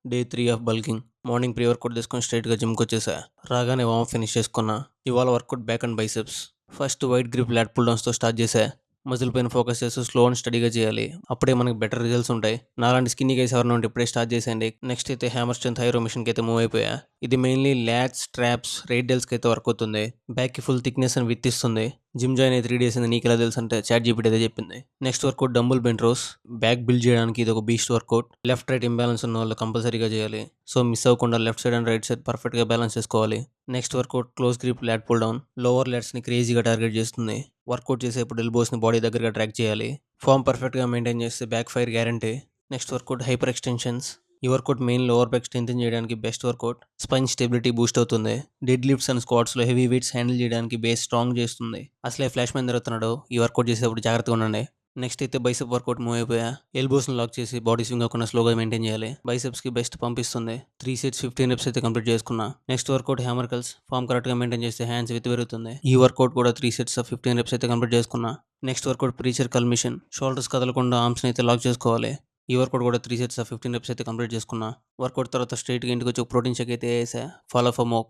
Day 3 of bulking. Morning pre workout తీసుకొని స్ట్రైట్గా జిమ్కి వచ్చేసా. రాగానే వామ్ ఫినిష్ చేసుకున్నా. ఇవాళ workout back and biceps. First wide grip lat pull డౌన్స్తో స్టార్ట్ చేశా. మజిల్ పైన ఫోకస్ చేస్తూ స్లో అండ్ స్టడీగా చేయాలి. అప్పుడే మనకి బెటర్ రిజల్ట్స్ ఉంటాయి. నాలాంటి స్కిన్నీ గైస్ ఎవరైనా ఉంటే ఇప్పుడే స్టార్ట్ చేసేయండి. నెక్స్ట్ అయితే హ్యామర్ స్ట్రెంత్ హైరో మిషన్కి అయితే మూవ్ అయిపోయా. ఇది మెయిన్లీ ల్యాట్స్, ట్రాప్స్, రేడియల్స్కి అయితే వర్క్ అవుతుంది. బ్యాక్కి ఫుల్ థిక్నెస్ అని విత్ ఇస్తుంది. జిమ్ జాయిన్ అయితే 3 days అయింది, నీకు ఎలా తెలుసు అంటే చాట్ జీపీటీ అయితే చెప్పింది. Next workout dumbbell bent rows. Back build చేయడానికి ఇది ఒక beast workout. Left right imbalance ఉన్న వాళ్ళు కంపల్సరీగా చేయాలి. సో మిస్ అవ్వకుండా left side and right side పర్ఫెక్ట్గా బ్యాలెన్స్ చేసుకోవాలి. Next workout close grip lat pull down. Lower ల్యాట్స్ని క్రేజీగా టార్గెట్ చేస్తుంది. వర్కౌట్ చేసేప్పుడు ఎల్బోస్ని బాడీ దగ్గరగా ట్రాక్ చేయాలి. ఫామ్ పర్ఫెక్ట్గా మెయింటైన్ చేస్తే back fire guarantee. Next workout hyper extensions. ఈ workout main lower back strengthen చేయడానికి best workout. Spine stability boost అవుతుంది. డెడ్ లిఫ్ట్స్ అండ్ స్క్వాట్స్లో హెవీ వెయిట్స్ హ్యాండిల్ చేయడానికి బేస్ స్ట్రాంగ్ చేస్తుంది. అసలే ఫ్లాష్ మ్యాన్ జరుగుతున్నాడు, ఈ వర్కౌట్ చేసేటప్పుడు జాగ్రత్తగా ఉండండి. నెక్స్ట్ అయితే బైసెప్ వర్కౌట్ మూవ్ అయిపోయా. ఎల్బోస్ని లాక్ చేసి బాడీ స్వింగ్ అవ్వకుండా స్లోగా మెయింటైన్ చేయాలి. బైసెప్స్కి బెస్ట్ పంపిస్తుంది. 3 sets 15 reps అయితే కంప్లీట్ చేసుకున్నా. Next workout hammer curls. Form కరెక్ట్గా మెయింటైన్ చేస్తే హ్యాండ్స్ విత్ పెరుగుతుంది. ఈ వర్కౌట్ కూడా 3 sets 15 reps అయితే కంప్లీట్ చేసుకున్నా. Next workout preacher curl machine. Shoulders కదలకుండా ఆర్మ్స్ని అయితే లాక్ చేసుకోవాలి. ఈ వర్కౌట్ కూడా 3 sets 15 reps అయితే కంప్లీట్ చేసుకున్నా. వర్కౌట్ తర్వాత స్ట్రైట్గా ఇంటికి వచ్చి ప్రోటీన్ షేక్ అయితే వేసా. Follow for more.